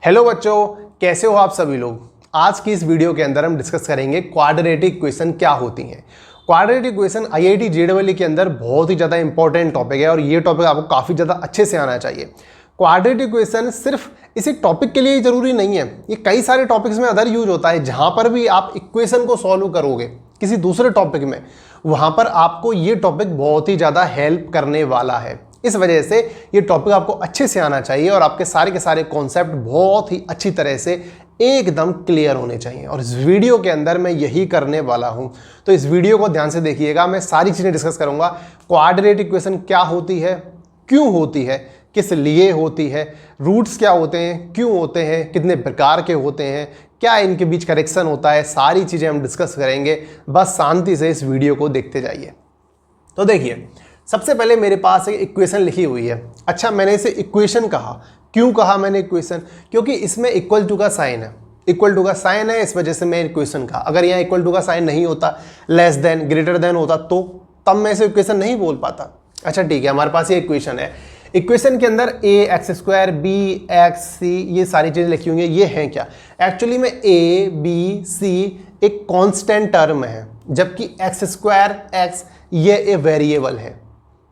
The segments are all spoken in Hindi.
हेलो बच्चों, कैसे हो आप सभी लोग। आज की इस वीडियो के अंदर हम डिस्कस करेंगे क्वाड्रेटिक इक्वेशन क्या होती हैं। क्वाड्रेटिक इक्वेशन आईआईटी जेईई के अंदर बहुत ही ज़्यादा इंपॉर्टेंट टॉपिक है और ये टॉपिक आपको काफ़ी ज़्यादा अच्छे से आना चाहिए। क्वाड्रेटिक इक्वेशन सिर्फ इसी टॉपिक के लिए ही जरूरी नहीं है, ये कई सारे टॉपिक्स में अदर यूज होता है। जहाँ पर भी आप इक्वेशन को सॉल्व करोगे किसी दूसरे टॉपिक में, वहाँ पर आपको ये टॉपिक बहुत ही ज़्यादा हेल्प करने वाला है। इस वजह से ये टॉपिक आपको अच्छे से आना चाहिए और आपके सारे के सारे कॉन्सेप्ट बहुत ही अच्छी तरह से एकदम क्लियर होने चाहिए। और इस वीडियो के अंदर मैं यही करने वाला हूं, तो इस वीडियो को ध्यान से देखिएगा। मैं सारी चीज़ें डिस्कस करूंगा। क्वाड्रेटिक इक्वेशन क्या होती है, क्यों होती है, किस लिए होती है, रूट्स क्या होते हैं, क्यों होते हैं, कितने प्रकार के होते हैं, क्या इनके बीच करेक्शन होता है, सारी चीज़ें हम डिस्कस करेंगे। बस शांति से इस वीडियो को देखते जाइए। तो देखिए, सबसे पहले मेरे पास एक इक्वेशन लिखी हुई है। अच्छा, मैंने इसे इक्वेशन कहा, क्यों कहा मैंने इक्वेशन? क्योंकि इसमें इक्वल टू का साइन है, इक्वल टू का साइन है, इस वजह से मैं इक्वेशन कहा। अगर यहाँ इक्वल टू का साइन नहीं होता, लेस देन, ग्रेटर देन होता, तो तब मैं इसे इक्वेशन नहीं बोल पाता। अच्छा ठीक है, हमारे पास ये इक्वेशन है। इक्वेशन के अंदर ए एक्स स्क्वायर बी एक्स सी ये सारी चीज़ें लिखी हुई हैं। ये हैं क्या? एक्चुअली में ए बी सी एक कांस्टेंट टर्म है, जबकि एक्स स्क्वायर एक्स ये ए वेरिएबल है।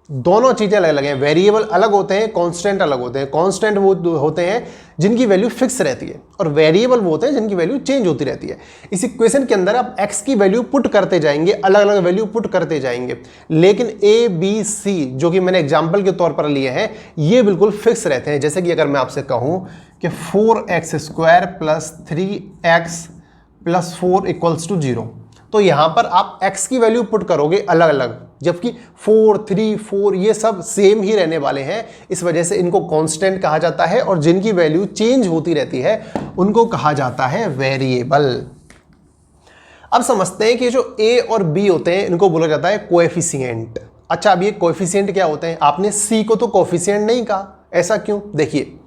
दोनों चीज़ें अलग अलग हैं। वेरिएबल अलग होते हैं, कांस्टेंट अलग होते हैं। कांस्टेंट वो होते हैं जिनकी वैल्यू फिक्स रहती है और वेरिएबल वो होते हैं जिनकी वैल्यू चेंज होती रहती है। इस इक्वेशन के अंदर आप x की वैल्यू पुट करते जाएंगे, अलग अलग वैल्यू पुट करते जाएंगे, लेकिन a b c जो कि मैंने एग्जाम्पल के तौर पर लिए हैं, ये बिल्कुल फिक्स रहते हैं। जैसे कि अगर मैं आपसे कहूँ कि 4x square plus 3x plus 4 equals to 0, तो यहाँ पर आप x की वैल्यू पुट करोगे अलग अलग, जबकि 4, 3, 4 ये सब सेम ही रहने वाले हैं। इस वजह से इनको कांस्टेंट कहा जाता है और जिनकी वैल्यू चेंज होती रहती है उनको कहा जाता है वेरिएबल। अब समझते हैं कि जो a और b होते हैं इनको बोला जाता है कोएफिशिएंट। अच्छा, अब ये कोएफिशिएंट क्या होते हैं? आपने c को तो कोएफिशिएंट नहीं कहा, ऐसा क्यों? देखिए,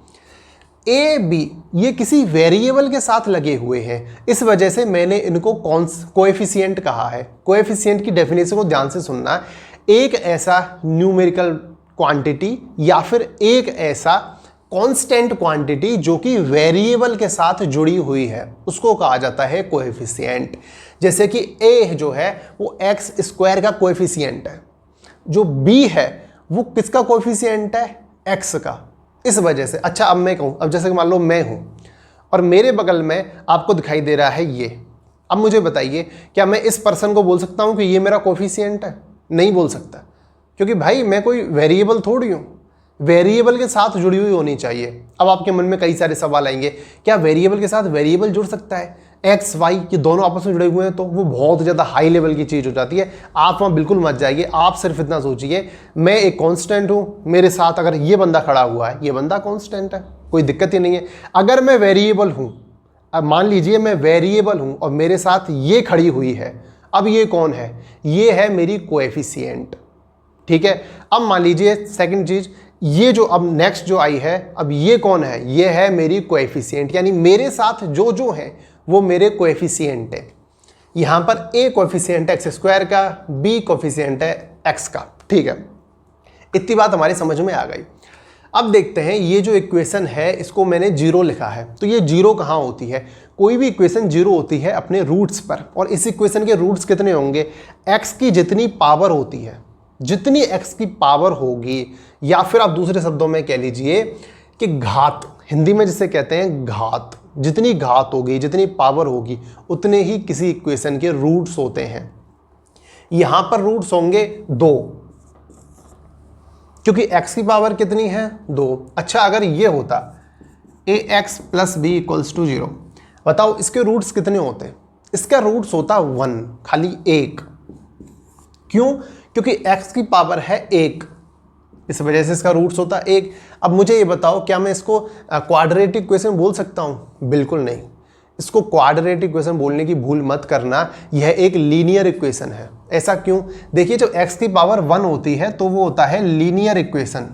ए बी ये किसी वेरिएबल के साथ लगे हुए हैं, इस वजह से मैंने इनको कोएफिशिएंट कहा है। कोएफिशिएंट की डेफिनेशन को ध्यान से सुनना। एक ऐसा न्यूमेरिकल क्वांटिटी या फिर एक ऐसा कांस्टेंट क्वांटिटी जो कि वेरिएबल के साथ जुड़ी हुई है, उसको कहा जाता है कोएफिशिएंट। जैसे कि ए जो है वो एक्स स्क्वायर का कोएफिशिएंट है, जो बी है वो किसका कोएफिशिएंट है? एक्स का। इस वजह से अच्छा, अब मैं कहूँ, अब जैसे कि मान लो मैं हूँ और मेरे बगल में आपको दिखाई दे रहा है ये। अब मुझे बताइए, क्या मैं इस पर्सन को बोल सकता हूँ कि ये मेरा कोएफिशिएंट है? नहीं बोल सकता, क्योंकि भाई मैं कोई वेरिएबल थोड़ी हूँ। वेरिएबल के साथ जुड़ी हुई होनी चाहिए। अब आपके मन में कई सारे सवाल आएंगे, क्या वेरिएबल के साथ वेरिएबल जुड़ सकता है? एक्स वाई ये दोनों आपस में जुड़े हुए हैं तो वो बहुत ज़्यादा हाई लेवल की चीज़ हो जाती है। आप वहाँ बिल्कुल मत जाइए। आप सिर्फ इतना सोचिए, मैं एक कांस्टेंट हूँ, मेरे साथ अगर ये बंदा खड़ा हुआ है, ये बंदा कांस्टेंट है, कोई दिक्कत ही नहीं है। अगर मैं वेरिएबल हूँ, अब मान लीजिए मैं वेरिएबल हूँ और मेरे साथ ये खड़ी हुई है, अब ये कौन है? ये है मेरी कोएफिशिएंट। ठीक है, अब मान लीजिए सेकंड चीज़, ये जो अब नेक्स्ट जो आई है, अब ये कौन है? ये है मेरी कोएफिशिएंट, यानी मेरे साथ जो जो है वो मेरे कोएफिशिएंट है। यहाँ पर a कोएफिशिएंट है एक्स स्क्वायर का, b कोएफिशिएंट है x का। ठीक है, इतनी बात हमारी समझ में आ गई। अब देखते हैं, ये जो इक्वेशन है इसको मैंने जीरो लिखा है, तो ये जीरो कहाँ होती है? कोई भी इक्वेशन जीरो होती है अपने रूट्स पर, और इस इक्वेशन के रूट्स कितने होंगे? x की जितनी पावर होती है, जितनी x की पावर होगी, या फिर आप दूसरे शब्दों में कह लीजिए कि घात, हिंदी में जिसे कहते हैं घात, जितनी घात होगी, जितनी पावर होगी, उतने ही किसी इक्वेशन के रूट्स होते हैं। यहां पर रूट्स होंगे 2, क्योंकि x की पावर कितनी है? 2। अच्छा, अगर ये होता ax plus B equals to 0, बताओ इसके रूट्स कितने होते? इसका रूट्स होता 1, खाली 1। क्यों? क्योंकि x की पावर है 1, इस वजह से इसका रूट्स होता 1। अब मुझे ये बताओ, क्या मैं इसको क्वाड्रेटिक इक्वेशन बोल सकता हूँ? बिल्कुल नहीं। इसको क्वाड्रेटिक इक्वेशन बोलने की भूल मत करना, यह एक लीनियर इक्वेशन है। ऐसा क्यों? देखिए, जब x की पावर 1 होती है तो वो होता है लीनियर इक्वेशन।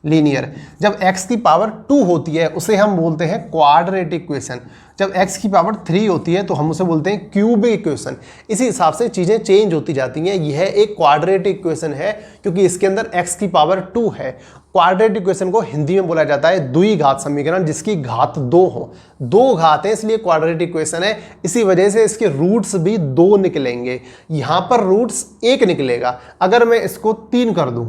लीनियर। जब x की पावर 2 होती है उसे हम बोलते हैं क्वाड्रेटिक इक्वेशन। जब x की पावर 3 होती है तो हम उसे बोलते हैं क्यूबिक इक्वेशन। इसी हिसाब से चीज़ें चेंज होती जाती हैं। यह एक क्वाड्रेटिक इक्वेशन है क्योंकि इसके अंदर x की पावर 2 है। क्वाड्रेटिक इक्वेशन को हिंदी में बोला जाता है द्विघात समीकरण, जिसकी घात 2 हो। 2 घात है इसलिए क्वाड्रेटिक इक्वेशन है। इसी वजह से इसके रूट्स भी 2 निकलेंगे। यहाँ पर रूट्स 1 निकलेगा। अगर मैं इसको 3 कर दूँ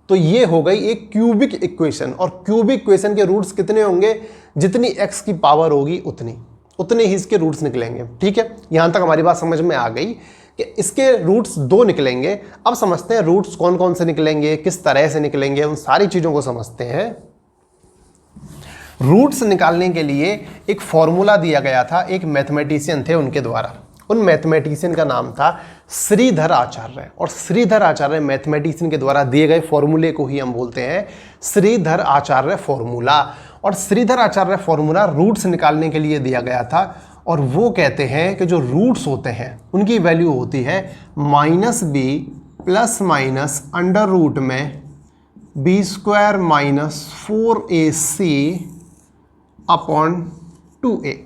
तो ये हो गई एक क्यूबिक इक्वेशन। और क्यूबिक इक्वेशन के रूट्स कितने होंगे? जितनी x की पावर होगी उतने ही इसके रूट्स निकलेंगे। ठीक है, यहां तक हमारी बात समझ में आ गई कि इसके रूट्स 2 निकलेंगे। अब समझते हैं रूट्स कौन कौन से निकलेंगे, किस तरह से निकलेंगे, उन सारी चीजों को समझते हैं। रूट्स निकालने के लिए एक फॉर्मूला दिया गया था, एक मैथमेटिशियन थे उनके द्वारा। उन मैथमेटिशियन का नाम था श्रीधर आचार्य। और श्रीधर आचार्य मैथमेटिशियन के द्वारा दिए गए फॉर्मूले को ही हम बोलते हैं श्रीधर आचार्य फॉर्मूला। और श्रीधर आचार्य फॉर्मूला रूट्स निकालने के लिए दिया गया था। और वो कहते हैं कि जो रूट्स होते हैं उनकी वैल्यू होती है -b plus minus under root में b² minus 4ac upon 2a।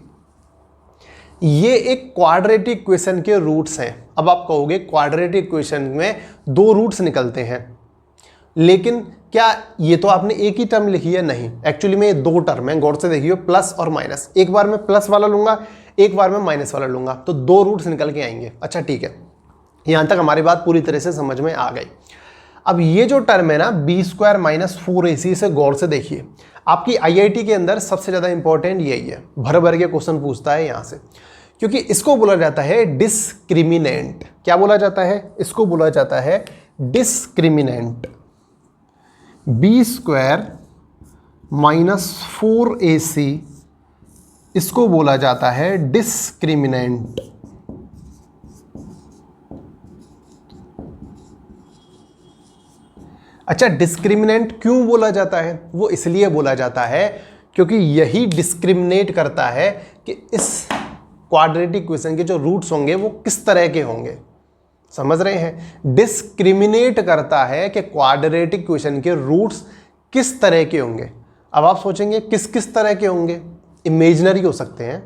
ये एक क्वाड्रेटिक इक्वेशन के रूट्स हैं। अब आप कहोगे क्वाड्रेटिक इक्वेशन में 2 रूट्स निकलते हैं, लेकिन क्या ये तो आपने एक ही टर्म लिखी है? नहीं, एक्चुअली में ये 2 टर्म है। गौर से देखिए, प्लस और माइनस। एक बार मैं प्लस वाला लूंगा, एक बार मैं माइनस वाला लूंगा, तो 2 रूट्स निकल के आएंगे। अच्छा ठीक है, यहां तक हमारी बात पूरी तरह से समझ में आ गई। अब ये जो टर्म है ना b² माइनस 4ac, से गौर से देखिए। आपकी IIT के अंदर सबसे ज़्यादा इंपॉर्टेंट यही है, भर भर के क्वेश्चन पूछता है यहाँ से, क्योंकि इसको बोला जाता है डिस्क्रिमिनेंट। क्या बोला जाता है? इसको बोला जाता है डिस्क्रिमिनेंट। b² माइनस 4ac, इसको बोला जाता है डिस्क्रिमिनेंट। अच्छा, डिस्क्रिमिनेंट क्यों बोला जाता है? वो इसलिए बोला जाता है क्योंकि यही डिस्क्रिमिनेट करता है कि इस क्वाड्रेटिक इक्वेशन के जो रूट्स होंगे वो किस तरह के होंगे। समझ रहे हैं? डिस्क्रिमिनेट करता है कि क्वाड्रेटिक इक्वेशन के रूट्स किस तरह के होंगे। अब आप सोचेंगे किस किस तरह के होंगे? इमेजिनरी हो सकते हैं,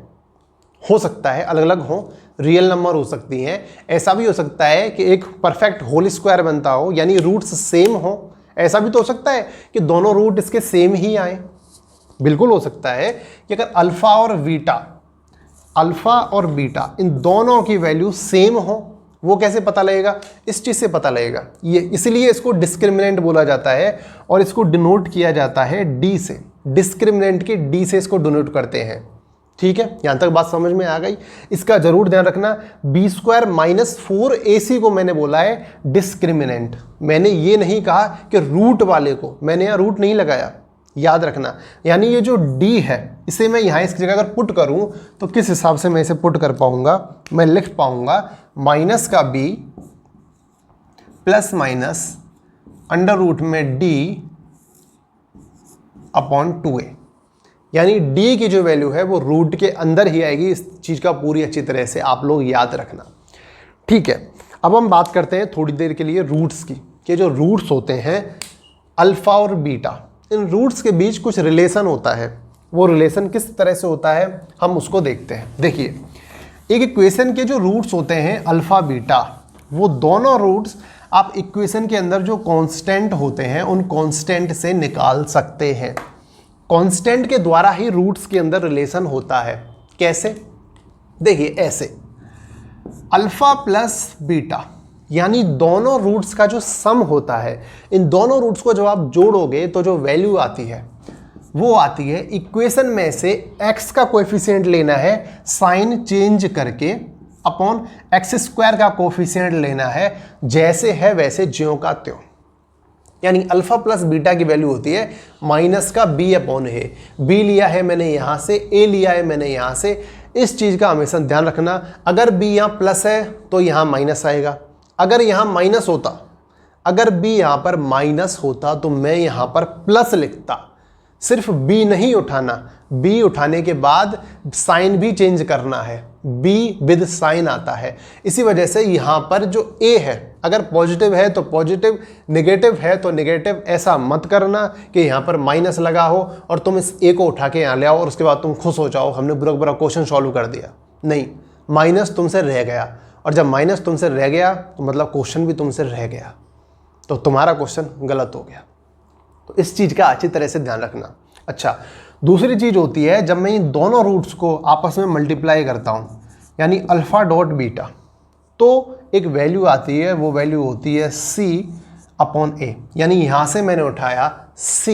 हो सकता है अलग अलग हो, रियल नंबर हो सकती हैं। ऐसा भी हो सकता है कि एक परफेक्ट होल स्क्वायर बनता हो, यानी रूट्स सेम हो। ऐसा भी तो हो सकता है कि दोनों रूट इसके सेम ही आए। बिल्कुल हो सकता है कि अगर अल्फा और बीटा इन दोनों की वैल्यू सेम हो। वो कैसे पता लगेगा? इस चीज़ से पता लगेगा। ये इसलिए इसको डिस्क्रिमिनेंट बोला जाता है और इसको डिनोट किया जाता है डी से। डिस्क्रिमिनेंट के डी से इसको डिनोट करते हैं। ठीक है, यहां तक बात समझ में आ गई। इसका जरूर ध्यान रखना, b² माइनस 4ac को मैंने बोला है डिस्क्रिमिनेंट। मैंने ये नहीं कहा कि रूट वाले को, मैंने यहाँ रूट नहीं लगाया, याद रखना। यानी ये जो d है इसे मैं यहाँ इस जगह अगर पुट करूँ तो किस हिसाब से मैं इसे पुट कर पाऊंगा? मैं लिख पाऊंगा माइनस का b plus minus under root में d अपॉन 2a। यानी d की जो वैल्यू है वो रूट के अंदर ही आएगी। इस चीज़ का पूरी अच्छी तरह से आप लोग याद रखना। ठीक है, अब हम बात करते हैं थोड़ी देर के लिए रूट्स की, कि जो रूट्स होते हैं अल्फ़ा और बीटा, इन रूट्स के बीच कुछ रिलेशन होता है। वो रिलेशन किस तरह से होता है हम उसको देखते हैं। देखिए, एक इक्वेशन के जो रूट्स होते हैं अल्फ़ा बीटा, वो दोनों रूट्स आप इक्वेशन के अंदर जो कांस्टेंट होते हैं उन कांस्टेंट से निकाल सकते हैं। कांस्टेंट के द्वारा ही रूट्स के अंदर रिलेशन होता है। कैसे? देखिए ऐसे, अल्फा प्लस बीटा यानी दोनों रूट्स का जो सम होता है, इन दोनों रूट्स को जब आप जोड़ोगे तो जो वैल्यू आती है वो आती है, इक्वेशन में से x का कोएफिशिएंट लेना है साइन चेंज करके, अपॉन x² का कोएफिशिएंट लेना है जैसे है वैसे ज्यों का त्यों। यानी अल्फा प्लस बीटा की वैल्यू होती है माइनस का b अपॉन ए। b लिया है मैंने यहाँ से, a लिया है मैंने यहाँ से। इस चीज़ का हमेशा ध्यान रखना, अगर b यहाँ प्लस है तो यहाँ माइनस आएगा। अगर यहाँ माइनस होता, अगर b यहाँ पर माइनस होता तो मैं यहाँ पर प्लस लिखता। सिर्फ b नहीं उठाना, b उठाने के बाद साइन भी चेंज करना है, b विद साइन आता है। इसी वजह से यहाँ पर जो a है, अगर पॉजिटिव है तो पॉजिटिव, नेगेटिव है तो नेगेटिव। ऐसा मत करना कि यहाँ पर माइनस लगा हो और तुम इस ए को उठा के यहाँ ले आओ और उसके बाद तुम खुश हो जाओ हमने बुरा बुरा क्वेश्चन सॉल्व कर दिया। नहीं, माइनस तुमसे रह गया, और जब माइनस तुमसे रह गया तो मतलब क्वेश्चन भी तुमसे रह गया, तो तुम्हारा क्वेश्चन गलत हो गया। तो इस चीज़ का अच्छी तरह से ध्यान रखना। अच्छा, दूसरी चीज़ होती है जब मैं इन दोनों रूट्स को आपस में मल्टीप्लाई करता हूँ, यानी अल्फ़ा डॉट बीटा, तो एक वैल्यू आती है, वो वैल्यू होती है C/A। यानी यहाँ से मैंने उठाया C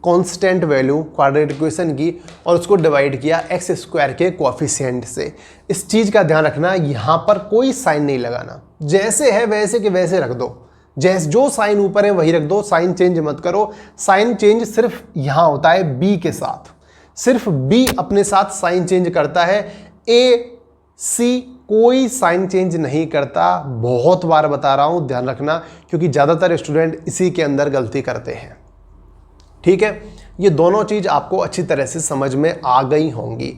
constant value quadratic equation की और उसको डिवाइड किया x² के कोएफिशिएंट से। इस चीज़ का ध्यान रखना, यहाँ पर कोई साइन नहीं लगाना, जैसे है वैसे के वैसे रख दो, जो साइन ऊपर है वही रख दो, साइन चेंज मत करो। साइन चेंज सिर्फ यहाँ होता है B के साथ, सिर्फ B अपने साथ साइन चेंज करता है, A C कोई साइन चेंज नहीं करता। बहुत बार बता रहा हूँ, ध्यान रखना, क्योंकि ज़्यादातर स्टूडेंट इसी के अंदर गलती करते हैं। ठीक है, ये दोनों चीज़ आपको अच्छी तरह से समझ में आ गई होंगी।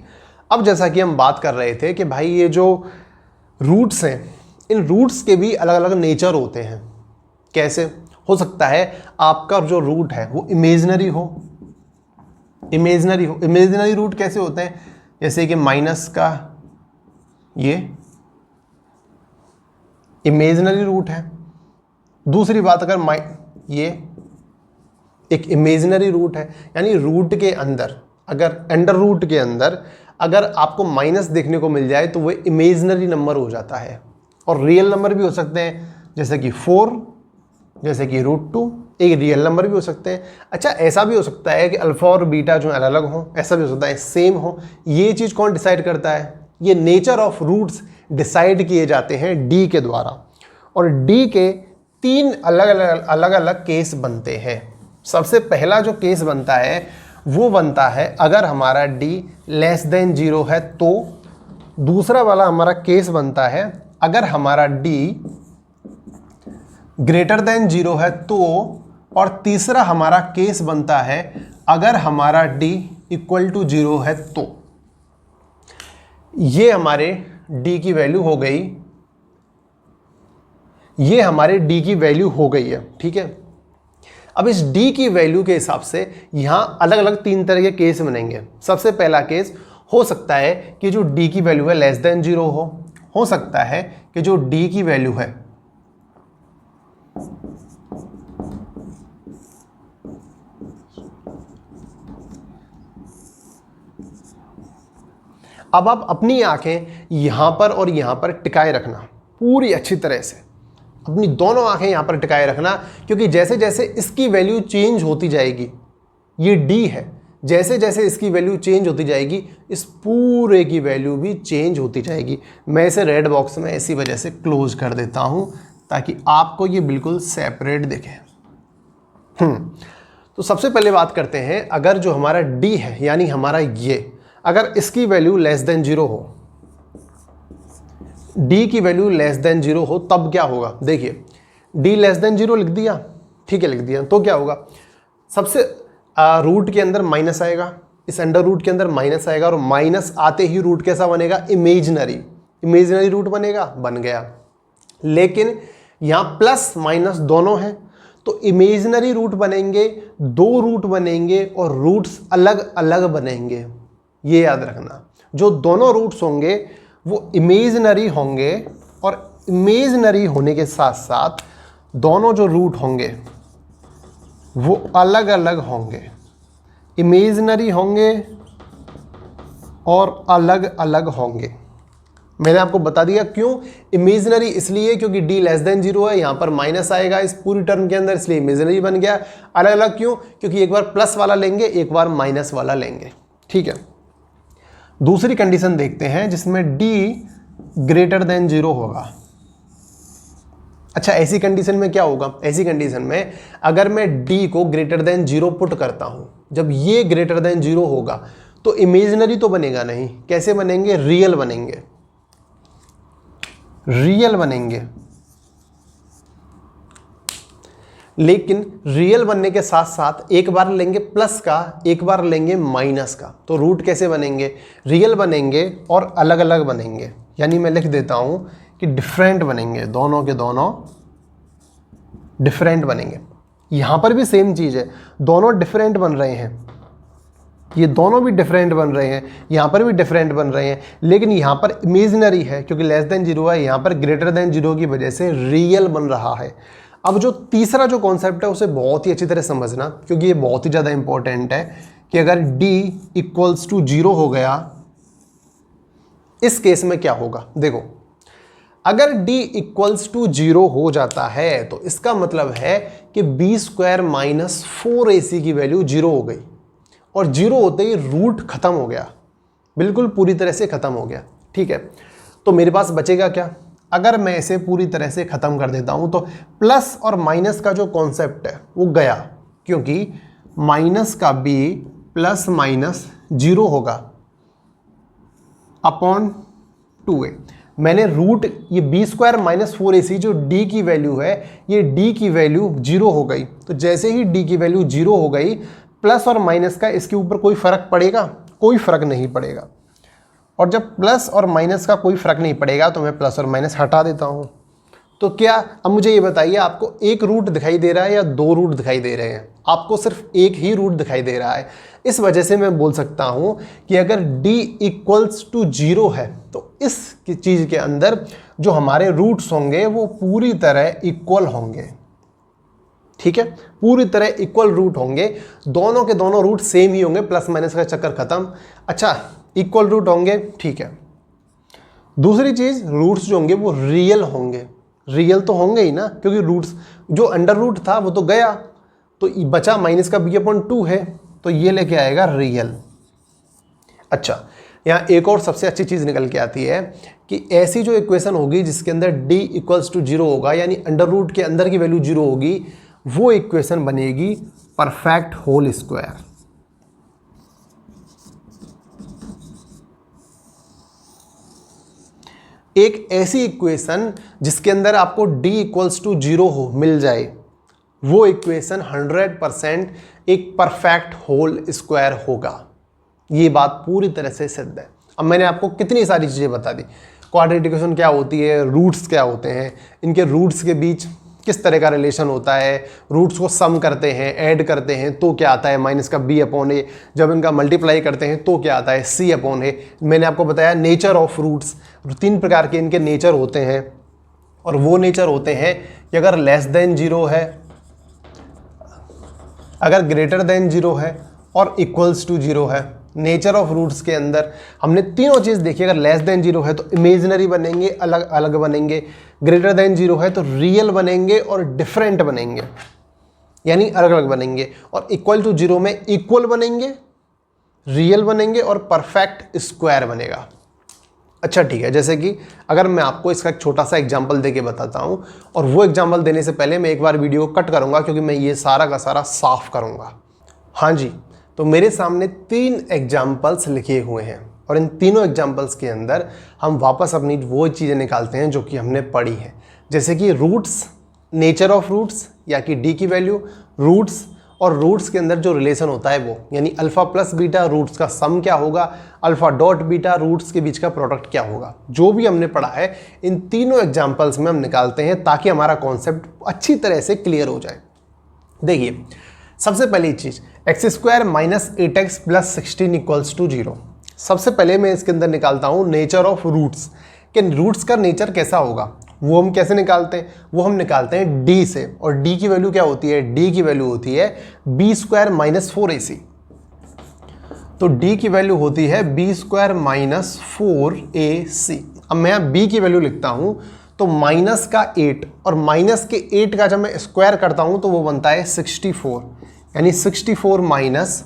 अब जैसा कि हम बात कर रहे थे कि भाई ये जो रूट्स हैं, इन रूट्स के भी अलग अलग नेचर होते हैं। कैसे हो सकता है आपका जो रूट है वो इमेजिनरी हो। इमेजिनरी रूट कैसे होते हैं? जैसे कि माइनस का ये इमेजिनरी रूट है। दूसरी बात, अगर ये एक इमेजिनरी रूट है, यानी रूट के अंदर, अगर अंडर रूट के अंदर अगर आपको माइनस देखने को मिल जाए तो वो इमेजिनरी नंबर हो जाता है। और रियल नंबर भी हो सकते हैं, जैसे कि 4, जैसे कि √2, एक रियल नंबर भी हो सकते हैं। अच्छा, ऐसा भी हो सकता है कि अल्फ़ा और बीटा जो अलग अलग हों, ऐसा भी हो सकता है सेम हो। ये चीज़ कौन डिसाइड करता है? ये नेचर ऑफ रूट्स डिसाइड किए जाते हैं डी के द्वारा, और डी के 3 अलग अलग केस बनते हैं। सबसे पहला जो केस बनता है वो बनता है अगर हमारा डी लेस देन 0 है तो। दूसरा वाला हमारा केस बनता है अगर हमारा डी ग्रेटर देन 0 है तो। और तीसरा हमारा केस बनता है अगर हमारा डी इक्वल टू 0 है तो। ये हमारे डी की वैल्यू हो गई, ये हमारे डी की वैल्यू हो गई है। ठीक है, अब इस डी की वैल्यू के हिसाब से यहां अलग अलग 3 तरह के केस बनेंगे। सबसे पहला केस हो सकता है कि जो डी की वैल्यू है लेस देन 0 हो सकता है कि जो डी की वैल्यू है अब आप अपनी आंखें यहां पर और यहां पर टिकाए रखना, पूरी अच्छी तरह से अपनी दोनों आंखें यहां पर टिकाए रखना, क्योंकि जैसे जैसे इसकी वैल्यू चेंज होती जाएगी, ये डी है, जैसे जैसे इसकी वैल्यू चेंज होती जाएगी इस पूरे की वैल्यू भी चेंज होती जाएगी। मैं इसे रेड बॉक्स में इसी वजह से क्लोज कर देता हूं ताकि आपको ये बिल्कुल सेपरेट दिखे। तो सबसे पहले बात करते हैं, अगर जो हमारा डी है यानी हमारा ये, अगर इसकी वैल्यू लेस देन 0 हो, डी की वैल्यू लेस देन 0 हो, तब क्या होगा? देखिए, डी लेस देन 0 लिख दिया, ठीक है, लिख दिया, तो क्या होगा? सबसे रूट के अंदर माइनस आएगा, इस अंडर रूट के अंदर माइनस आएगा, और माइनस आते ही रूट कैसा बनेगा? इमेजिनरी रूट बनेगा, बन गया। लेकिन यहाँ प्लस माइनस दोनों हैं, तो इमेजिनरी रूट बनेंगे, 2 रूट बनेंगे और रूट्स अलग अलग बनेंगे। ये याद रखना, जो दोनों रूट्स होंगे वो इमेजिनरी होंगे, और इमेजिनरी होने के साथ साथ दोनों जो रूट होंगे वो अलग अलग होंगे, इमेजिनरी होंगे और अलग अलग होंगे। मैंने आपको बता दिया क्यों इमेजिनरी, इसलिए क्योंकि डी लेस देन 0 है, यहाँ पर माइनस आएगा इस पूरी टर्म के अंदर, इसलिए इमेजिनरी बन गया। अलग अलग क्यों? क्योंकि एक बार प्लस वाला लेंगे, एक बार माइनस वाला लेंगे। ठीक है, दूसरी कंडीशन देखते हैं जिसमें d ग्रेटर देन 0 होगा। अच्छा, ऐसी कंडीशन में क्या होगा? ऐसी कंडीशन में अगर मैं d को ग्रेटर देन 0 पुट करता हूं, जब ये ग्रेटर देन 0 होगा तो इमेजिनरी तो बनेगा नहीं, कैसे बनेंगे? रियल बनेंगे, रियल बनेंगे। लेकिन रियल बनने के साथ साथ एक बार लेंगे प्लस का, एक बार लेंगे माइनस का, तो रूट कैसे बनेंगे? रियल बनेंगे और अलग अलग बनेंगे। यानी मैं लिख देता हूं कि डिफरेंट बनेंगे, दोनों के दोनों डिफरेंट बनेंगे। यहाँ पर भी सेम चीज़ है, दोनों डिफरेंट बन रहे हैं, ये दोनों भी डिफरेंट बन रहे हैं, यहाँ पर भी डिफरेंट बन रहे हैं, लेकिन यहाँ पर इमेजिनरी है क्योंकि लेस देन जीरो है, यहाँ पर ग्रेटर देन जीरो की वजह से रियल बन रहा है। अब जो तीसरा जो कॉन्सेप्ट है उसे बहुत ही अच्छी तरह समझना, क्योंकि ये बहुत ही ज़्यादा इंपॉर्टेंट है कि अगर d इक्वल्स टू जीरो हो गया, इस केस में क्या होगा। देखो, अगर d इक्वल्स टू जीरो हो जाता है तो इसका मतलब है कि बी स्क्वायर माइनस 4ac की वैल्यू जीरो हो गई, और जीरो होते ही रूट खत्म हो गया, बिल्कुल पूरी तरह से खत्म हो गया। ठीक है, तो मेरे पास बचेगा क्या, अगर मैं इसे पूरी तरह से ख़त्म कर देता हूँ तो प्लस और माइनस का जो कॉन्सेप्ट है वो गया, क्योंकि माइनस का b प्लस माइनस जीरो होगा अपॉन 2a। मैंने रूट ये बी स्क्वायर माइनस 4ac जो d की वैल्यू है, ये d की वैल्यू जीरो हो गई, तो जैसे ही d की वैल्यू जीरो हो गई, प्लस और माइनस का इसके ऊपर कोई फ़र्क पड़ेगा, कोई फ़र्क नहीं पड़ेगा। और जब प्लस और माइनस का कोई फ़र्क नहीं पड़ेगा तो मैं प्लस और माइनस हटा देता हूँ। तो क्या, अब मुझे ये बताइए, आपको एक रूट दिखाई दे रहा है या दो रूट दिखाई दे रहे हैं? आपको सिर्फ एक ही रूट दिखाई दे रहा है। इस वजह से मैं बोल सकता हूँ कि अगर d इक्वल्स टू जीरो है तो इस चीज़ के अंदर जो हमारे रूट्स होंगे वो पूरी तरह इक्वल होंगे। ठीक है, पूरी तरह इक्वल रूट होंगे, दोनों के दोनों रूट सेम ही होंगे, प्लस माइनस का चक्कर खत्म। अच्छा, इक्वल रूट होंगे, ठीक है। दूसरी चीज़, रूट्स जो होंगे वो रियल होंगे। रियल तो होंगे ही ना, क्योंकि रूट्स जो अंडर रूट था वो तो गया, तो बचा माइनस का b/2 है, तो ये लेके आएगा रियल। अच्छा, यहाँ एक और सबसे अच्छी चीज़ निकल के आती है कि ऐसी जो इक्वेशन होगी जिसके अंदर d इक्वल्स टू जीरो होगा, यानी अंडर रूट के अंदर की वैल्यू जीरो होगी, वो इक्वेशन बनेगी परफेक्ट होल स्क्वायर। एक ऐसी इक्वेशन जिसके अंदर आपको d इक्वल्स टू जीरो हो मिल जाए, वो इक्वेशन 100% एक परफेक्ट होल स्क्वायर होगा। ये बात पूरी तरह से सिद्ध है। अब मैंने आपको कितनी सारी चीज़ें बता दी, क्वाड्रेटिक इक्वेशन क्या होती है, रूट्स क्या होते हैं, इनके रूट्स के बीच किस तरह का रिलेशन होता है, रूट्स को सम करते हैं, ऐड करते हैं तो क्या आता है माइनस का b/a, जब इनका मल्टीप्लाई करते हैं तो क्या आता है c/a। मैंने आपको बताया नेचर ऑफ रूट्स, 3 प्रकार के इनके नेचर होते हैं, और वो नेचर होते हैं कि अगर लेस देन जीरो है, अगर ग्रेटर देन जीरो है, और इक्वल्स टू जीरो है। नेचर ऑफ रूट्स के अंदर हमने तीनों चीज़ देखी। अगर लेस देन जीरो है तो इमेजिनरी बनेंगे, अलग अलग बनेंगे, ग्रेटर देन जीरो है तो रियल बनेंगे और डिफरेंट बनेंगे, यानी अलग अलग बनेंगे, और इक्वल टू जीरो में इक्वल बनेंगे, रियल बनेंगे और परफेक्ट स्क्वायर बनेगा। अच्छा ठीक है, जैसे कि अगर मैं आपको इसका एक छोटा सा एग्जाम्पल देके बताता हूँ, और वो एग्जाम्पल देने से पहले मैं एक बार वीडियो को कट करूँगा क्योंकि मैं ये सारा का सारा साफ करूँगा। हाँ जी, तो मेरे सामने 3 एग्जाम्पल्स लिखे हुए हैं, और इन तीनों एग्जाम्पल्स के अंदर हम वापस अपनी वो चीज़ें निकालते हैं जो कि हमने पढ़ी हैं, जैसे कि रूट्स, नेचर ऑफ रूट्स, या कि d की वैल्यू, रूट्स, और रूट्स के अंदर जो रिलेशन होता है वो, यानी अल्फ़ा प्लस बीटा रूट्स का सम क्या होगा, अल्फ़ा डॉट बीटा रूट्स के बीच का प्रोडक्ट क्या होगा। जो भी हमने पढ़ा है इन तीनों एग्जाम्पल्स में हम निकालते हैं ताकि हमारा कॉन्सेप्ट अच्छी तरह से क्लियर हो जाए। देखिए, सबसे पहली चीज़, x² minus 8x plus 16 equals to 0। सबसे पहले मैं इसके अंदर निकालता हूँ नेचर ऑफ रूट्स, कि रूट्स का नेचर कैसा होगा। वो हम कैसे निकालते हैं, वो हम निकालते हैं d से, और d की वैल्यू क्या होती है, d की वैल्यू होती है b² माइनस 4ac। तो d की वैल्यू होती है b² माइनस 4ac। अब मैं b की वैल्यू लिखता हूँ तो माइनस का 8, और माइनस के 8 का जब मैं स्क्वायर करता हूँ तो वो बनता है 64, यानी 64 माइनस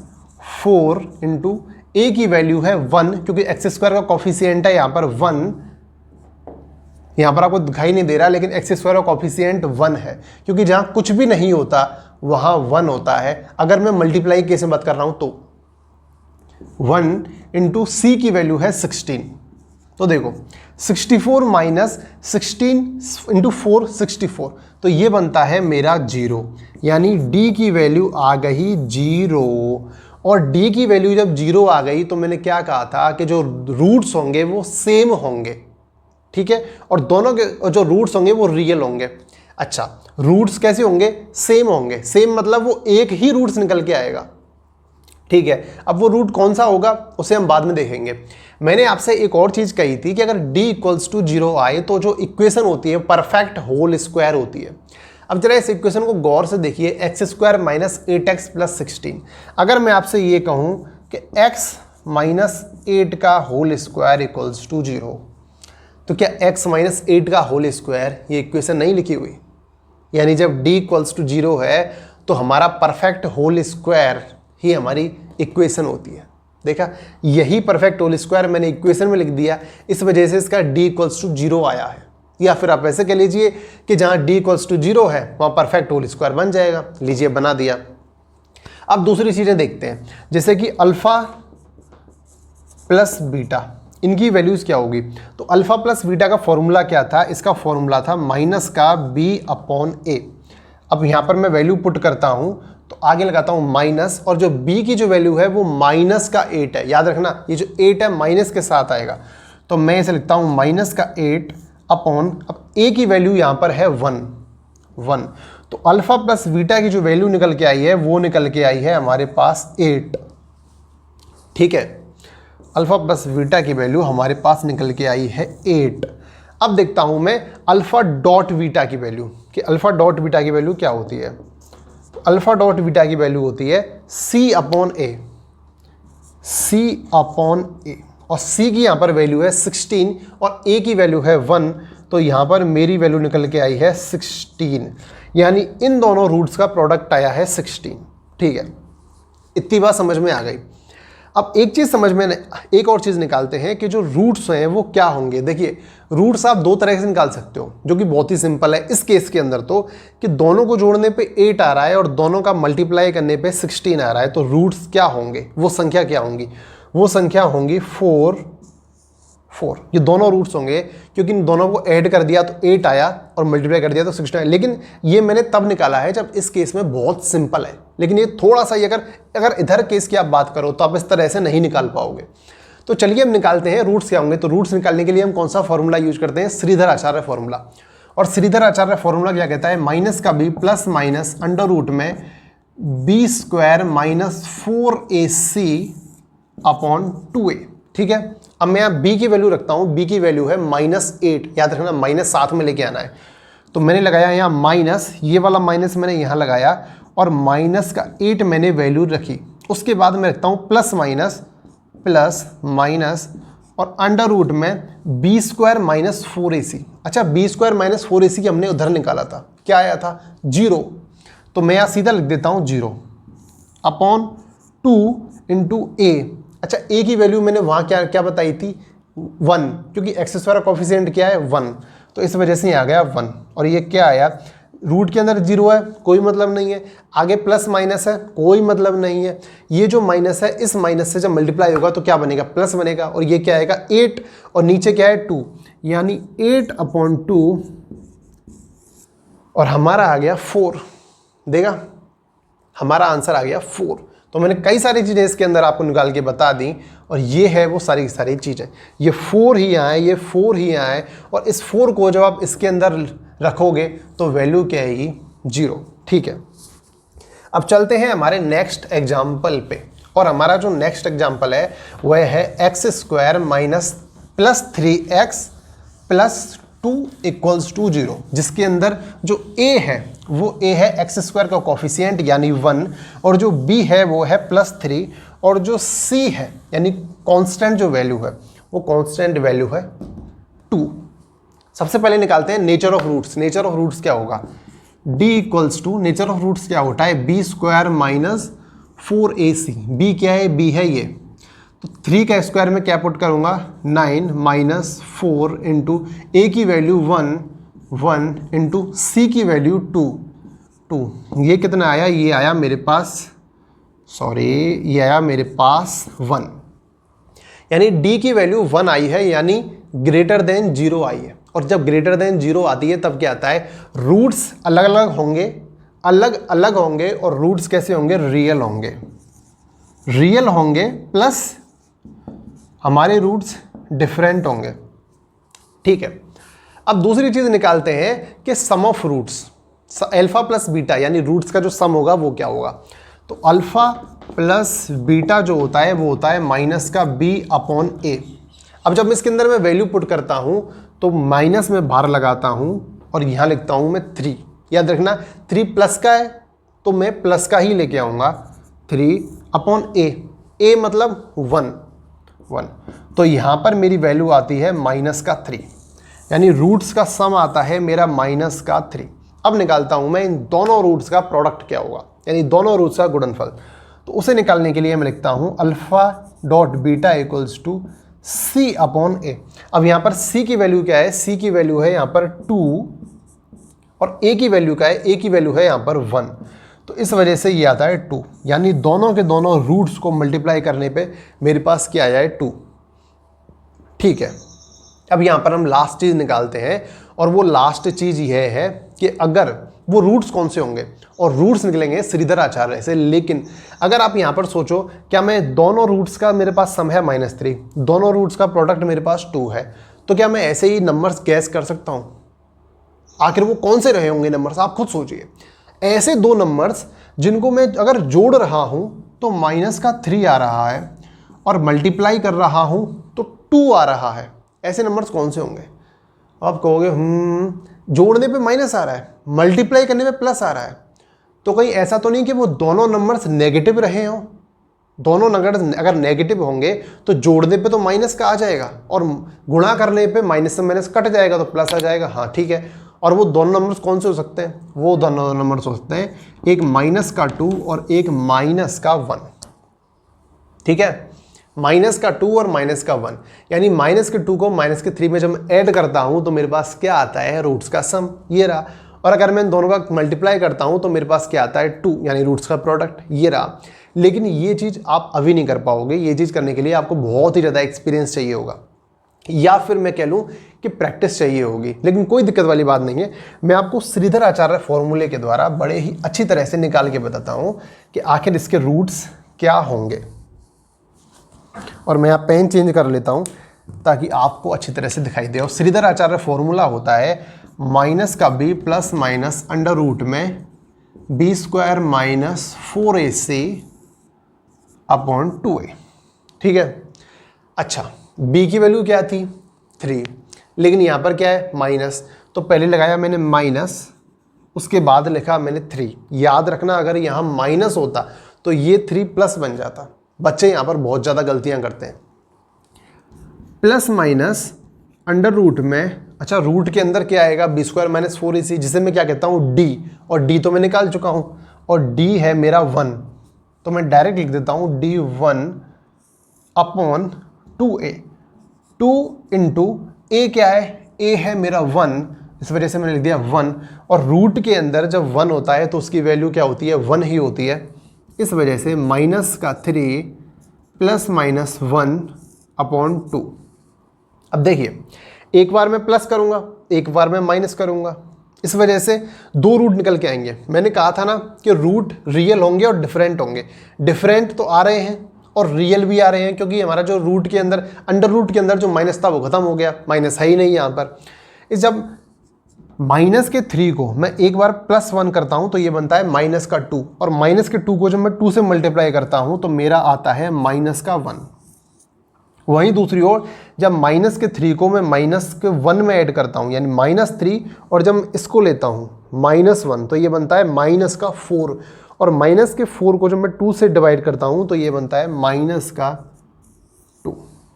4 इंटू a की वैल्यू है 1, क्योंकि x² का कॉफिशिएंट है यहाँ पर 1, यहाँ पर आपको दिखाई नहीं दे रहा लेकिन x² का कॉफिशिएंट 1 है, क्योंकि जहाँ कुछ भी नहीं होता वहाँ 1 होता है। अगर मैं मल्टीप्लाई केस में बात कर रहा हूँ तो 1 इंटू c की वैल्यू है 16। तो देखो 64 माइनस 16 इंटू 4 64, तो ये बनता है मेरा 0, यानी d की वैल्यू आ गई 0। और d की वैल्यू जब 0 आ गई तो मैंने क्या कहा था कि जो रूट्स होंगे वो सेम होंगे, ठीक है, और दोनों के जो रूट्स होंगे वो रियल होंगे। अच्छा, रूट्स कैसे होंगे? सेम होंगे। सेम मतलब वो एक ही रूट्स निकल के आएगा, ठीक है। अब वो रूट कौन सा होगा उसे हम बाद में देखेंगे। मैंने आपसे एक और चीज कही थी कि अगर d इक्वल्स टू 0 आए तो जो इक्वेशन होती है परफेक्ट होल स्क्वायर होती है। अब जरा इस इक्वेशन को गौर से देखिए, x square minus 8x plus 16। अगर मैं आपसे ये कहूं कि x माइनस 8 का होल स्क्वायर इक्वल्स टू 0, तो क्या x माइनस 8 का होल स्क्वायर ये इक्वेशन नहीं लिखी हुई? यानी जब d इक्वल्स टू 0 है तो हमारा परफेक्ट होल स्क्वायर ही हमारी इक्वेशन होती है। देखा, यही परफेक्ट होल स्क्वायर मैंने इक्वेशन में लिख दिया, इस वजह से इसका d इक्वल्स टू 0 आया है। या फिर आप ऐसे कह लीजिए कि जहां d इक्वल्स टू 0 है वहां परफेक्ट होल स्क्वायर बन जाएगा। लीजिए, बना दिया। अब दूसरी चीजें देखते हैं, जैसे कि अल्फा प्लस बीटा, इनकी वैल्यूज क्या होगी? तो अल्फा प्लस बीटा का फॉर्मूला क्या था? इसका फॉर्मूला था माइनस का b अपॉन a। अब यहां पर मैं वैल्यू पुट करता हूं तो आगे लगाता हूं माइनस, और जो b की जो वैल्यू है वो माइनस का 8 है। याद रखना, ये जो 8 है माइनस के साथ आएगा, तो मैं इसे लिखता हूं माइनस का 8 अपॉन, अब a की वैल्यू यहां पर है 1। तो अल्फा प्लस बीटा की जो वैल्यू निकल के आई है वो निकल के आई है हमारे पास 8, ठीक है। अल्फा प्लस बीटा की वैल्यू हमारे पास निकल के आई है 8। अब देखता हूं मैं अल्फा डॉट बीटा की वैल्यू, कि अल्फा डॉट बीटा की वैल्यू क्या होती है। तो अल्फा डॉट बीटा की वैल्यू होती है c अपॉन ए, और c की यहां पर वैल्यू है 16 और a की वैल्यू है 1, तो यहां पर मेरी वैल्यू निकल के आई है 16। यानी इन दोनों रूट्स का प्रोडक्ट आया है 16, ठीक है। इतनी बात समझ में आ गई। अब एक चीज समझ में, एक और चीज निकालते हैं कि जो रूट्स हैं वो क्या होंगे। देखिए, रूट्स आप दो तरह से निकाल सकते हो, जो कि बहुत ही सिंपल है इस केस के अंदर, तो कि दोनों को जोड़ने पे 8 आ रहा है और दोनों का मल्टीप्लाई करने पे 16 आ रहा है, तो रूट्स क्या होंगे, वो संख्या क्या होंगी? वो संख्या होंगी 4। ये दोनों रूट्स होंगे, क्योंकि इन दोनों को ऐड कर दिया तो 8 आया और मल्टीप्लाई कर दिया तो 16 आया। लेकिन ये मैंने तब निकाला है जब इस केस में बहुत सिंपल है, लेकिन ये थोड़ा सा, अगर इधर केस की आप बात करो तो आप इस तरह से नहीं निकाल पाओगे। तो चलिए हम निकालते हैं रूट्स क्या होंगे। तो रूट्स निकालने के लिए हम कौन सा फॉर्मूला यूज करते हैं? श्रीधर आचार्य फॉर्मूला। और श्रीधर आचार्य फॉर्मूला क्या कहता है? माइनस का b plus minus under root में b square minus 4ac upon 2a, ठीक है। अब मैं यहाँ b की वैल्यू रखता हूँ, b की वैल्यू है -8। याद रखना, माइनस साथ में लेके आना है। तो मैंने लगाया यहाँ माइनस, ये वाला माइनस मैंने यहाँ लगाया, और माइनस का 8 मैंने वैल्यू रखी। उसके बाद मैं रखता हूँ प्लस माइनस और अंडर रूट में b स्क्वायर माइनस 4ac। अच्छा, b स्क्वायर माइनस 4ac की हमने उधर निकाला था, क्या आया था? 0। तो मैं यहाँ सीधा लिख देता हूँ 0 अपॉन 2 इंटू a। अच्छा, a की वैल्यू मैंने वहाँ क्या बताई थी? 1, क्योंकि एक्स स्क्वायर का कोफिशिएंट क्या है? 1, तो इस वजह से ये आ गया 1। और ये क्या आया? रूट के अंदर 0 है, कोई मतलब नहीं है। आगे प्लस माइनस है, कोई मतलब नहीं है। ये जो माइनस है, इस माइनस से जब मल्टीप्लाई होगा तो क्या बनेगा? प्लस बनेगा। और ये क्या आएगा? 8, और नीचे क्या है? 2, यानी 8 अपॉन 2, और हमारा आ गया 4। देखा, हमारा आंसर आ गया 4। तो मैंने कई सारी चीज़ें इसके अंदर आपको निकाल के बता दी, और ये है वो सारी सारी चीज़ें। ये 4 ही आए, ये 4 ही आए, और इस 4 को जब आप इसके अंदर रखोगे तो वैल्यू क्या आएगी? 0, ठीक है। अब चलते हैं हमारे नेक्स्ट एग्जाम्पल पे, और हमारा जो नेक्स्ट एग्जाम्पल है वह है X square minus plus 3x plus 2 equals to 0, जिसके अंदर जो a है वो a है एक्स स्क्वायर का कोफिशिएंट यानी 1, और जो b है वो है +3, और जो c है यानी कांस्टेंट जो वैल्यू है वो कांस्टेंट वैल्यू है 2। सबसे पहले निकालते हैं nature of roots. Nature of roots क्या होगा? d equals to, nature of roots क्या होता है? b square minus 4ac। b क्या है? b है ये, तो 3 का स्क्वायर में क्या पुट करूंगा? 9 माइनस 4 इंटू a की वैल्यू 1 इंटू c की वैल्यू 2। ये कितना आया? ये आया मेरे पास, ये आया मेरे पास 1। यानी d की वैल्यू 1 आई है, यानी ग्रेटर देन 0 आई है। और जब ग्रेटर देन 0 आती है तब क्या आता है? रूट्स अलग अलग होंगे, और रूट्स कैसे होंगे? रियल होंगे प्लस हमारे रूट्स डिफरेंट होंगे, ठीक है। अब दूसरी चीज़ निकालते हैं कि sum of roots, alpha plus beta यानी रूट्स का जो सम होगा वो क्या होगा। तो अल्फा प्लस बीटा जो होता है वो होता है माइनस का b अपॉन a। अब जब इसके अंदर मैं वैल्यू पुट करता हूँ तो माइनस में बाहर लगाता हूँ और यहाँ लिखता हूँ मैं 3। याद रखना 3 प्लस का है तो मैं प्लस का ही लेके आऊँगा, 3 अपॉन a मतलब 1। तो यहाँ पर मेरी वैल्यू आती है माइनस का 3, यानी रूट्स का सम आता है मेरा माइनस का 3। अब निकालता हूँ मैं इन दोनों रूट्स का प्रोडक्ट क्या होगा, यानी दोनों रूट्स का गुणनफल। तो उसे निकालने के लिए मैं लिखता हूँ alpha dot beta equals to c upon a। अब यहाँ पर c की वैल्यू क्या है, c की वैल्यू है यहाँ पर 2 और a की वैल्यू क्या है, a की वैल्यू है यहाँ पर 1। तो इस वजह से ये आता है 2, यानी दोनों के दोनों रूट्स को मल्टीप्लाई करने पे मेरे पास क्या आया है 2। ठीक है, अब यहाँ पर हम लास्ट चीज़ निकालते हैं और वो लास्ट चीज़ यह है कि अगर वो रूट्स कौन से होंगे, और रूट्स निकलेंगे श्रीधर आचार्य से। लेकिन अगर आप यहाँ पर सोचो क्या मैं दोनों रूट्स का मेरे पास सम है -3, दोनों रूट्स का प्रोडक्ट मेरे पास 2 है, तो क्या मैं ऐसे ही नंबर्स गैस कर सकता हूँ? आखिर वो कौन से रहे होंगे नंबर्स, आप खुद सोचिए। ऐसे दो नंबर्स जिनको मैं अगर जोड़ रहा हूँ तो माइनस का 3 आ रहा है और मल्टीप्लाई कर रहा हूँ तो 2 आ रहा है, ऐसे नंबर्स कौन से होंगे? आप कहोगे जोड़ने पे माइनस आ रहा है, मल्टीप्लाई करने पे प्लस आ रहा है, तो कहीं ऐसा तो नहीं कि वो दोनों नंबर्स नेगेटिव रहे हों? दोनों नंबर्स अगर नेगेटिव होंगे तो जोड़ने पे तो माइनस का आ जाएगा और गुणा करने पे माइनस से माइनस कट जाएगा तो प्लस आ जाएगा। हाँ ठीक है, और वो दोनों नंबर्स कौन से हो सकते हैं? वो दोनों नंबर्स हो सकते हैं एक माइनस का 2 और एक माइनस का 1। ठीक है, माइनस का 2 और माइनस का 1, यानी माइनस के 2 को माइनस के 3 में जब मैं ऐड करता हूं तो मेरे पास क्या आता है? रूट्स का सम, ये रहा। और अगर मैं इन दोनों का मल्टीप्लाई करता हूं तो मेरे पास क्या आता है? 2, यानी रूट्स का प्रोडक्ट, ये रहा। लेकिन ये चीज़ आप अभी नहीं कर पाओगे, ये चीज़ करने के लिए आपको बहुत ही ज़्यादा एक्सपीरियंस चाहिए होगा, या फिर मैं कह लूँ कि प्रैक्टिस चाहिए होगी। लेकिन कोई दिक्कत वाली बात नहीं है, मैं आपको श्रीधर आचार्य फॉर्मूले के द्वारा बड़े ही अच्छी तरह से निकाल के बताता हूँ कि आखिर इसके रूट्स क्या होंगे। और मैं यहाँ पेन चेंज कर लेता हूँ ताकि आपको अच्छी तरह से दिखाई दे। और श्रीधर आचार्य फॉर्मूला होता है माइनस का b plus minus under root में b² minus 4ac upon 2a। ठीक है, अच्छा b की वैल्यू क्या थी? 3, लेकिन यहाँ पर क्या है? माइनस, तो पहले लगाया मैंने माइनस, उसके बाद लिखा मैंने 3। याद रखना अगर यहाँ माइनस होता तो ये 3 प्लस बन जाता। बच्चे यहाँ पर बहुत ज़्यादा गलतियाँ करते हैं। प्लस माइनस अंडर रूट में, अच्छा रूट के अंदर क्या आएगा? b² माइनस 4ac, जिसे मैं क्या कहता हूँ? d, और d तो मैं निकाल चुका हूँ और d है मेरा 1, तो मैं डायरेक्ट लिख देता हूँ d1 upon 2a। 2 into a क्या है? a है मेरा 1, इस वजह से मैंने लिख दिया 1, और रूट के अंदर जब 1 होता है तो उसकी वैल्यू क्या होती है? 1 ही होती है। इस वजह से माइनस का 3 प्लस माइनस 1 अपॉन 2। अब देखिए, एक बार मैं प्लस करूंगा, एक बार मैं माइनस करूंगा, इस वजह से दो रूट निकल के आएंगे। मैंने कहा था ना कि रूट रियल होंगे और डिफरेंट होंगे। डिफरेंट तो आ रहे हैं और रियल भी आ रहे हैं, क्योंकि हमारा जो रूट के अंदर, अंडर रूट के अंदर जो माइनस था वो खत्म हो गया, माइनस है ही नहीं यहाँ पर। इस जब माइनस के 3 को मैं एक बार प्लस 1 करता हूँ तो ये बनता है माइनस का 2, और माइनस के 2 को जब मैं 2 से मल्टीप्लाई करता हूँ तो मेरा आता है माइनस का 1। वहीं दूसरी ओर जब माइनस के 3 को मैं माइनस के 1 में ऐड करता हूँ, यानी -3, और जब इसको लेता हूँ -1 तो ये बनता है माइनस का 4, और माइनस के 4 को जब मैं 2 से डिवाइड करता हूँ तो ये बनता है माइनस का 2।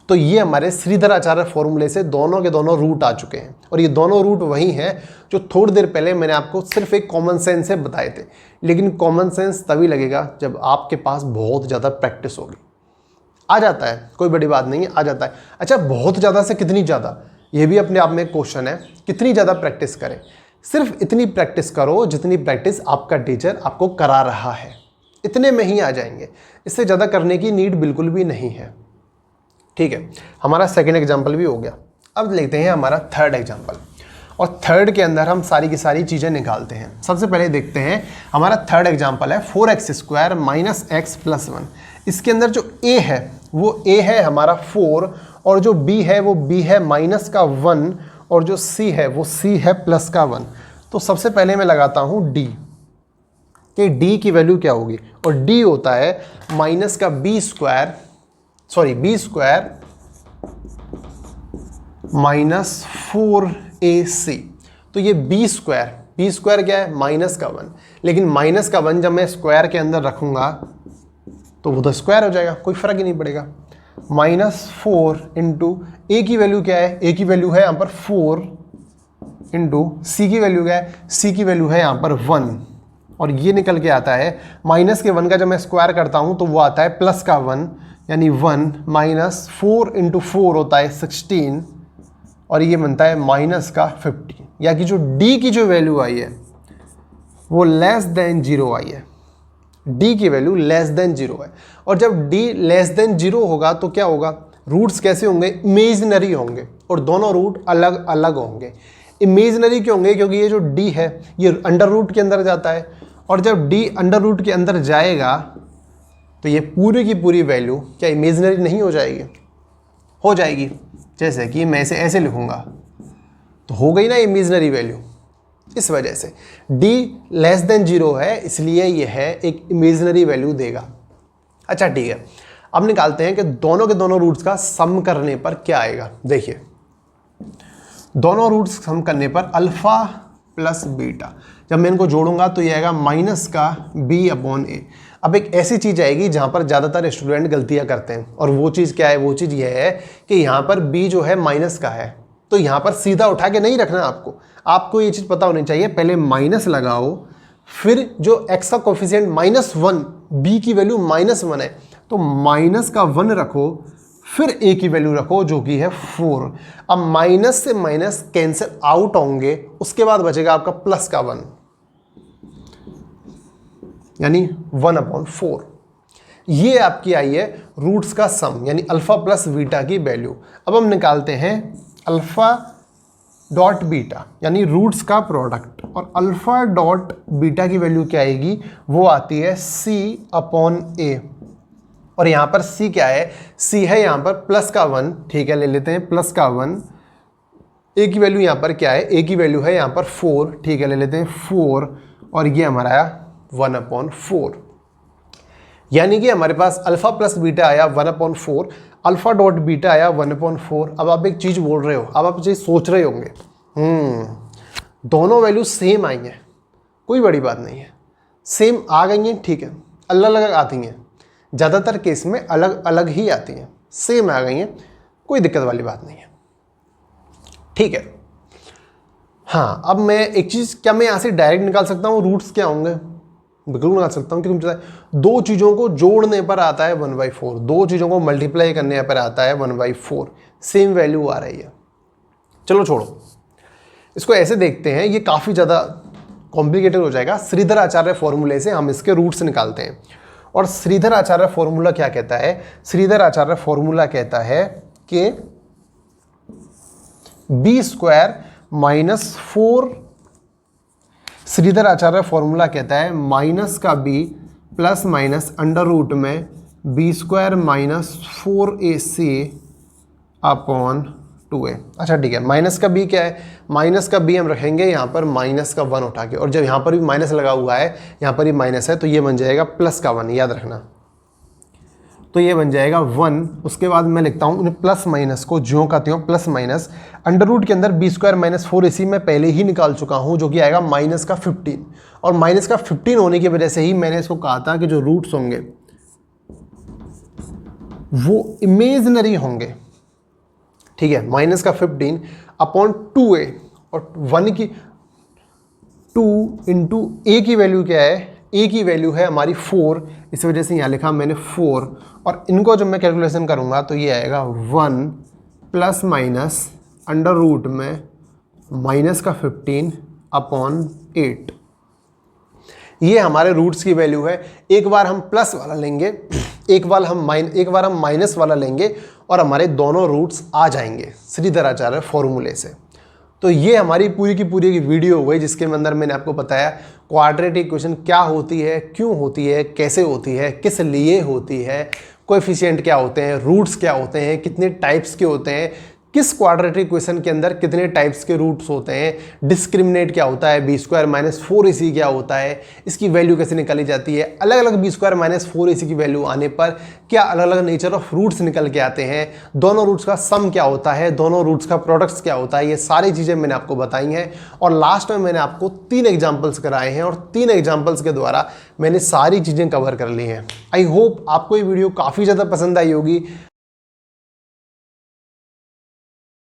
तो ये हमारे श्रीधर आचार्य फॉर्मूले से दोनों के दोनों रूट आ चुके हैं, और ये दोनों रूट वही हैं जो थोड़ी देर पहले मैंने आपको सिर्फ एक कॉमन सेंस से बताए थे। लेकिन कॉमन सेंस तभी लगेगा जब आपके पास बहुत ज़्यादा प्रैक्टिस होगी। आ जाता है, कोई बड़ी बात नहीं है, आ जाता है। अच्छा, बहुत ज़्यादा से कितनी ज़्यादा, ये भी अपने आप में एक क्वेश्चन है। कितनी ज़्यादा प्रैक्टिस करें? सिर्फ इतनी प्रैक्टिस करो जितनी प्रैक्टिस आपका टीचर आपको करा रहा है, इतने में ही आ जाएंगे। इससे ज़्यादा करने की नीड बिल्कुल भी नहीं है। ठीक है, हमारा सेकेंड एग्जाम्पल भी हो गया। अब लेते हैं हमारा थर्ड एग्जाम्पल, और थर्ड के अंदर हम सारी की सारी चीज़ें निकालते हैं। सबसे पहले देखते हैं हमारा थर्ड एग्जाम्पल है 4x² माइनस x प्लस 1। इसके अंदर जो a है वो a है हमारा 4, और जो b है वो b है -1, और जो c है वो c है प्लस का 1। तो सबसे पहले मैं लगाता हूँ d, कि d की वैल्यू क्या होगी, और d होता है माइनस का b स्क्वायर माइनस 4ac। तो ये b स्क्वायर क्या है, माइनस का 1, लेकिन माइनस का 1 जब मैं स्क्वायर के अंदर रखूंगा तो वो तो स्क्वायर हो जाएगा, कोई फर्क ही नहीं पड़ेगा। -4 इंटू a की वैल्यू क्या है, a की वैल्यू है यहाँ पर 4 इंटू c की वैल्यू क्या है, c की वैल्यू है यहाँ पर 1, और ये निकल के आता है माइनस के 1 का जब मैं स्क्वायर करता हूँ तो वो आता है प्लस का 1, यानी 1 माइनस 4 इंटू 4 होता है 16, और ये बनता है माइनस का 15, या कि जो d की जो वैल्यू आई है वो लेस देन 0 आई है, d की वैल्यू लेस देन 0 है। और जब d लेस देन 0 होगा तो क्या होगा, रूट्स कैसे होंगे, इमेजिनरी होंगे, और दोनों रूट अलग अलग होंगे। इमेजिनरी क्यों होंगे, क्योंकि ये जो d है ये अंडर रूट के अंदर जाता है, और जब d अंडर रूट के अंदर जाएगा तो ये पूरी की पूरी वैल्यू क्या इमेजिनरी नहीं हो जाएगी, हो जाएगी। जैसे कि मैं इसे ऐसे लिखूंगा तो हो गई ना इमेजिनरी वैल्यू। इस वजह से d लेस देन 0 है, इसलिए यह है एक इमेजिनरी वैल्यू देगा। अच्छा ठीक है, अब निकालते हैं कि दोनों के दोनों रूट्स का सम करने पर क्या आएगा। देखिए, दोनों रूट्स सम करने पर अल्फा प्लस बीटा, जब मैं इनको जोड़ूंगा तो ये आएगा माइनस का b/a। अब एक ऐसी चीज़ आएगी जहाँ पर ज़्यादातर स्टूडेंट गलतियाँ करते हैं, और वो चीज़ क्या है, वो चीज़ ये है कि यहाँ पर b जो है माइनस का है, तो यहाँ पर सीधा उठा के नहीं रखना आपको ये चीज़ पता होनी चाहिए। पहले माइनस लगाओ, फिर जो x का कोफिशिएंट -1, b की वैल्यू -1 है तो माइनस का 1 रखो, फिर a की वैल्यू रखो जो कि है 4। अब माइनस से माइनस कैंसिल आउट होंगे, उसके बाद बचेगा आपका प्लस का 1, यानी 1/4। ये आपकी आई है रूट्स का सम, यानी अल्फा प्लस बीटा की वैल्यू। अब हम निकालते हैं अल्फा डॉट बीटा, यानी रूट्स का प्रोडक्ट, और अल्फा डॉट बीटा की वैल्यू क्या आएगी, वो आती है c/a। और यहाँ पर c क्या है, c है यहाँ पर प्लस का 1, ठीक है, ले लेते हैं प्लस का 1। a की वैल्यू यहाँ पर क्या है, a की वैल्यू है यहाँ पर 4, ठीक है, ले लेते हैं 4, और ये हमारा आया 1/4। यानी कि हमारे पास अल्फा प्लस बीटा आया 1/4, अल्फा डॉट बीटा आया 1/4। अब आप एक चीज़ बोल रहे हो, अब आप चीज़ सोच रहे होंगे, दोनों वैल्यू सेम आई हैं, कोई बड़ी बात नहीं है, सेम आ गई हैं, ठीक है, अलग अलग आती हैं, ज़्यादातर केस में अलग अलग ही आती हैं, सेम आ गई हैं, कोई दिक्कत वाली बात नहीं है, ठीक है। हाँ, अब मैं एक चीज़, क्या मैं यहाँ से डायरेक्ट निकाल सकता हूँ रूट्स क्या होंगे, बिल्कुल निकाल सकता हूँ, क्योंकि मुझे दो चीज़ों को जोड़ने पर आता है 1/4, दो चीज़ों को मल्टीप्लाई करने पर आता है 1/4, सेम वैल्यू आ रही है। चलो छोड़ो, इसको ऐसे देखते हैं, ये काफ़ी ज़्यादा कॉम्प्लिकेटेड हो जाएगा। श्रीधर आचार्य फॉर्मूले से हम इसके रूट्स निकालते हैं, और श्रीधर आचार्य फॉर्मूला क्या कहता है, श्रीधर आचार्य फॉर्मूला कहता है कि b²-4, श्रीधर आचार्य फॉर्मूला कहता है माइनस का b plus minus under root में b²-4ac/2a। अच्छा ठीक है, माइनस का b क्या है, माइनस का b हम रखेंगे यहाँ पर माइनस का 1 उठा के, और जब यहाँ पर भी माइनस लगा हुआ है, यहाँ पर भी माइनस है, तो ये बन जाएगा प्लस का 1, याद रखना। तो ये बन जाएगा 1, उसके बाद मैं लिखता हूँ प्लस माइनस को ज्यों का त्यों, प्लस माइनस अंडर रूट के अंदर b²-4ac मैं पहले ही निकाल चुका हूँ, जो कि आएगा माइनस का 15, और माइनस का 15 होने की वजह से ही मैंने इसको कहा था कि जो रूट्स होंगे वो इमेजिनरी होंगे, ठीक है। माइनस का 15/2a, और 1 की 2 इंटू a की वैल्यू क्या है, a की वैल्यू है हमारी 4, इस वजह से यहाँ लिखा मैंने 4, और इनको जब मैं कैलकुलेशन करूँगा तो ये आएगा 1 प्लस माइनस अंडर रूट में माइनस का 15/8। ये हमारे रूट्स की वैल्यू है। एक बार हम प्लस वाला लेंगे, एक बार हम माइनस वाला लेंगे, और हमारे दोनों रूट्स आ जाएंगे श्रीधर आचार्य फॉर्मूले से। तो ये हमारी पूरी की पूरी वीडियो हो गई, जिसके अंदर मैंने आपको बताया क्वाड्रेटिक इक्वेशन क्या होती है, क्यों होती है, कैसे होती है, किस लिए होती है, कोएफिशिएंट क्या होते हैं, रूट्स क्या होते हैं, कितने टाइप्स के होते हैं, किस क्वाड्रेटिक इक्वेशन के अंदर कितने टाइप्स के रूट्स होते हैं, डिस्क्रिमिनेट क्या होता है, बी स्क्वायर माइनस 4ac क्या होता है, इसकी वैल्यू कैसे निकाली जाती है, अलग अलग बी स्क्वायर माइनस 4ac की वैल्यू आने पर क्या अलग अलग नेचर ऑफ रूट्स निकल के आते हैं, दोनों रूट्स का सम क्या होता है, दोनों रूट्स का प्रोडक्ट्स क्या होता है, ये सारी चीज़ें मैंने आपको बताई हैं। और लास्ट में मैंने आपको 3 एग्जाम्पल्स कराए हैं और 3 एग्जाम्पल्स के द्वारा मैंने सारी चीज़ें कवर कर ली हैं। आई होप आपको ये वीडियो काफ़ी ज़्यादा पसंद आई होगी।